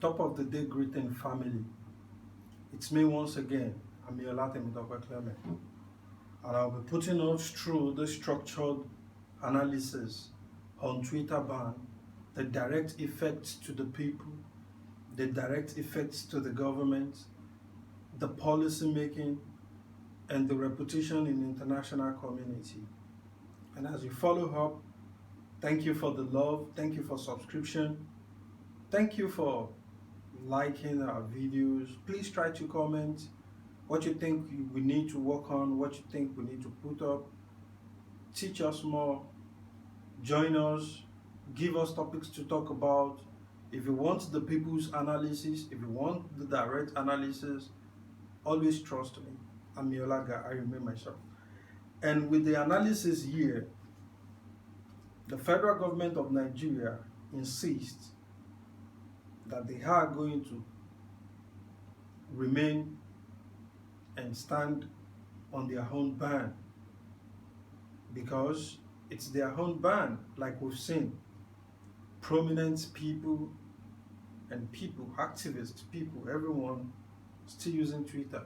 Top of the day greeting, family. It's me once again, Amiola Temitope Clement, and I'll be putting us through the structured analysis on Twitter ban, the direct effects to the people, the direct effects to the government, the policy making, and the reputation in the international community. And as you follow up, thank you for the love, thank you for subscription, thank you for liking our videos. Please try to comment what you think we need to work on, what you think we need to put up. Teach us more, join us, give us topics to talk about. If you want the people's analysis, if you want the direct analysis, always trust me. I'm Yolaga, I remain myself. And with the analysis here, the federal government of Nigeria insists that they are going to remain and stand on their own ban because it's their own ban, like we've seen. Prominent people and people, activists, people, everyone still using Twitter,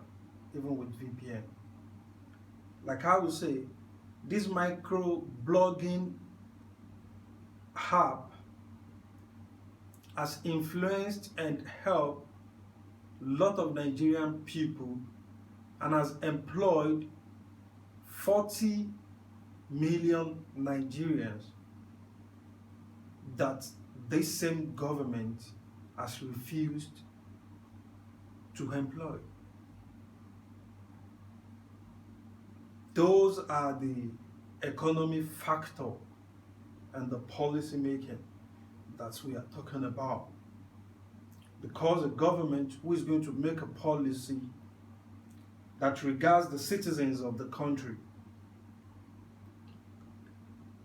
even with VPN. Like I would say, this micro blogging app has influenced and helped a lot of Nigerian people and has employed 40 million Nigerians that this same government has refused to employ. Those are the economic factor and the policy making that we are talking about. Because a government who is going to make a policy that regards the citizens of the country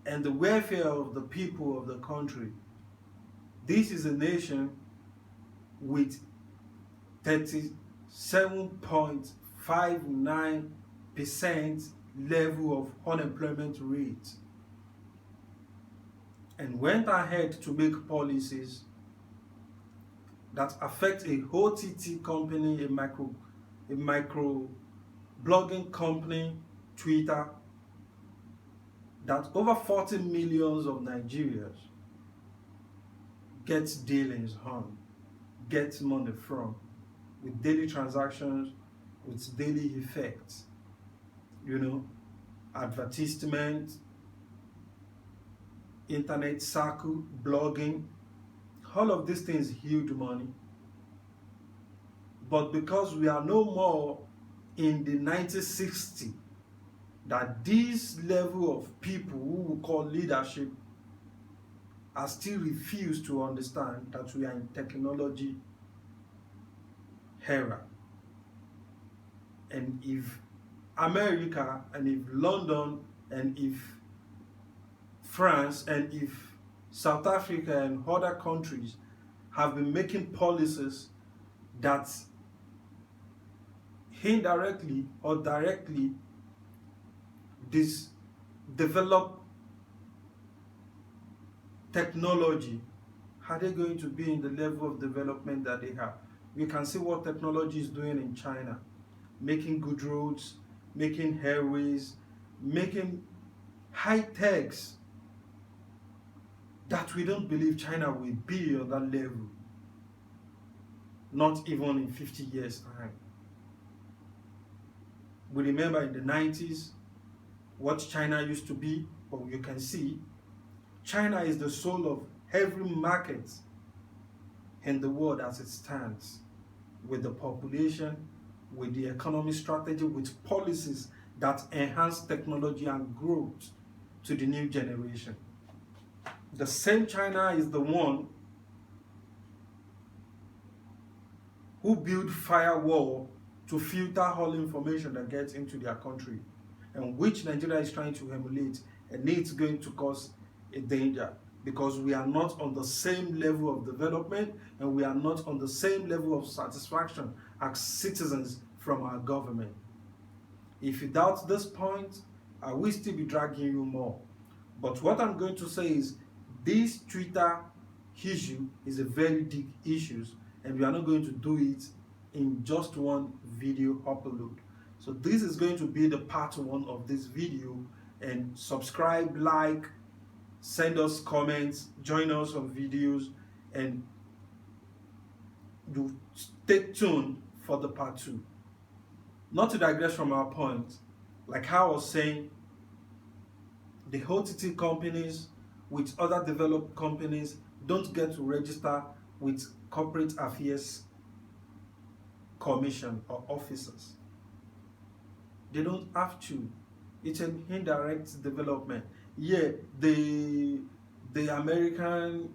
and the welfare of the people of the country. This is a nation with 37.59% level of unemployment rate, and went ahead to make policies that affect a OTT company, a micro blogging company, Twitter, that over 40 millions of Nigerians get dealings on, get money from, with daily transactions, with daily effects, advertisement, internet circle, blogging, all of these things yield money. But because we are no more in the 1960s, that this level of people who we call leadership are still refused to understand that we are in technology era. And if America and if London and if France and if South Africa and other countries have been making policies that indirectly or directly develop technology, are they going to be in the level of development that they have? We can see what technology is doing in China, making good roads, making airways, making high techs that we don't believe China will be on that level, not even in 50 years' time. We remember in the 90s what China used to be, but you can see China is the soul of every market in the world as it stands, with the population, with the economic strategy, with policies that enhance technology and growth to the new generation. The same China is the one who built firewall to filter all information that gets into their country, and which Nigeria is trying to emulate, and it's going to cause a danger because we are not on the same level of development and we are not on the same level of satisfaction as citizens from our government. If you doubt this point, I will still be dragging you more. But what I'm going to say is this Twitter issue is a very big issue and we are not going to do it in just one video upload. So this is going to be the part 1 of this video, and subscribe, like, send us comments, join us on videos, and you stay tuned for the part 2. Not to digress from our point, like how I was saying, the OTT companies with other developed companies don't get to register with Corporate Affairs Commission or officers. They don't have to. It's an indirect development. Yeah, the American,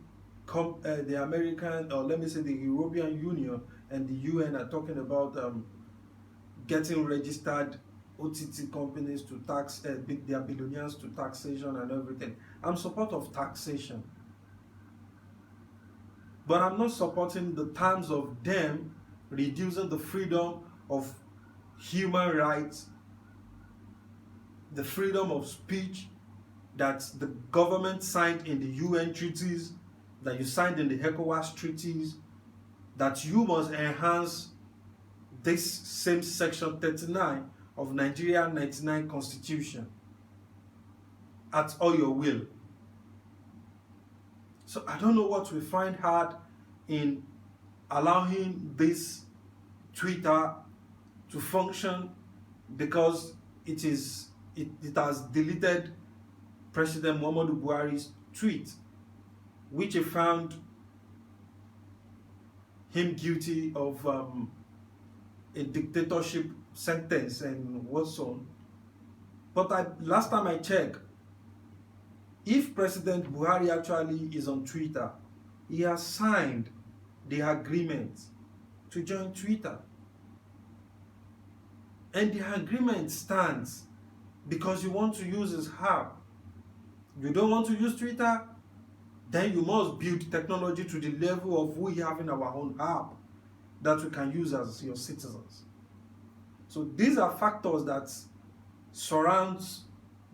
or let me say the European Union and the UN are talking about getting registered OTT companies to tax their billionaires to taxation and everything. I'm support of taxation, but I'm not supporting the terms of them reducing the freedom of human rights, the freedom of speech that the government signed in the UN treaties, that you signed in the ECOWAS treaties, that you must enhance this same section 39 of Nigeria 99 Constitution at all your will. So I don't know what we find hard in allowing this Twitter to function, because it has deleted President Muhammadu Buhari's tweet, which he found him guilty of a dictatorship sentence and what's on. But last time I checked, if President Buhari actually is on Twitter, he has signed the agreement to join Twitter. And the agreement stands because you want to use his app. You don't want to use Twitter, then you must build technology to the level of we having our own app that we can use as your citizens. So these are factors that surrounds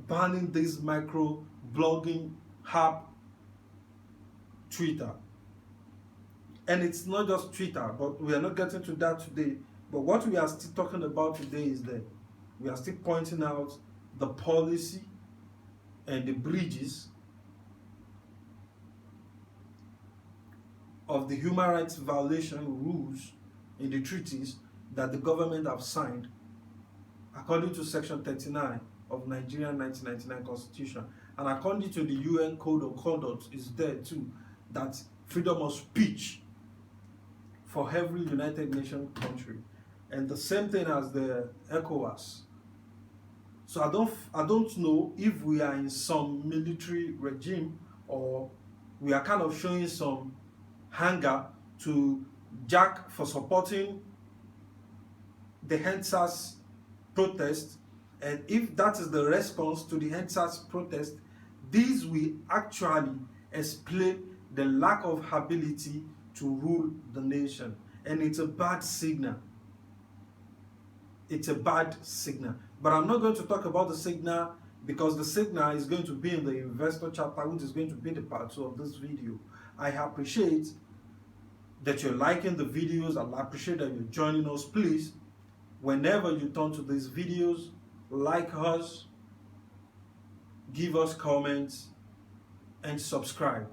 banning this micro blogging app, Twitter. And it's not just Twitter, but we are not getting to that today. But what we are still talking about today is that we are still pointing out the policy and the breaches of the human rights violation rules in the treaties that the government have signed according to Section 39 of Nigerian 1999 Constitution. And according to the UN Code of Conduct is there too, that freedom of speech for every United Nations country. And the same thing as the ECOWAS. So I don't know if we are in some military regime or we are kind of showing some anger to Jack for supporting the EndSARS protest, and if that is the response to the EndSARS protest, this will actually explain the lack of ability to rule the nation, and it's a bad signal. It's a bad signal. But I'm not going to talk about the signal because the signal is going to be in the investor chapter, which is going to be the part 2 of this video. I appreciate that you're liking the videos. I appreciate that you're joining us. Please, whenever you turn to these videos, like us, give us comments, and subscribe.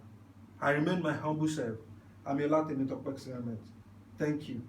I remain my humble self. I'm Yola Temitope Clement. Thank you.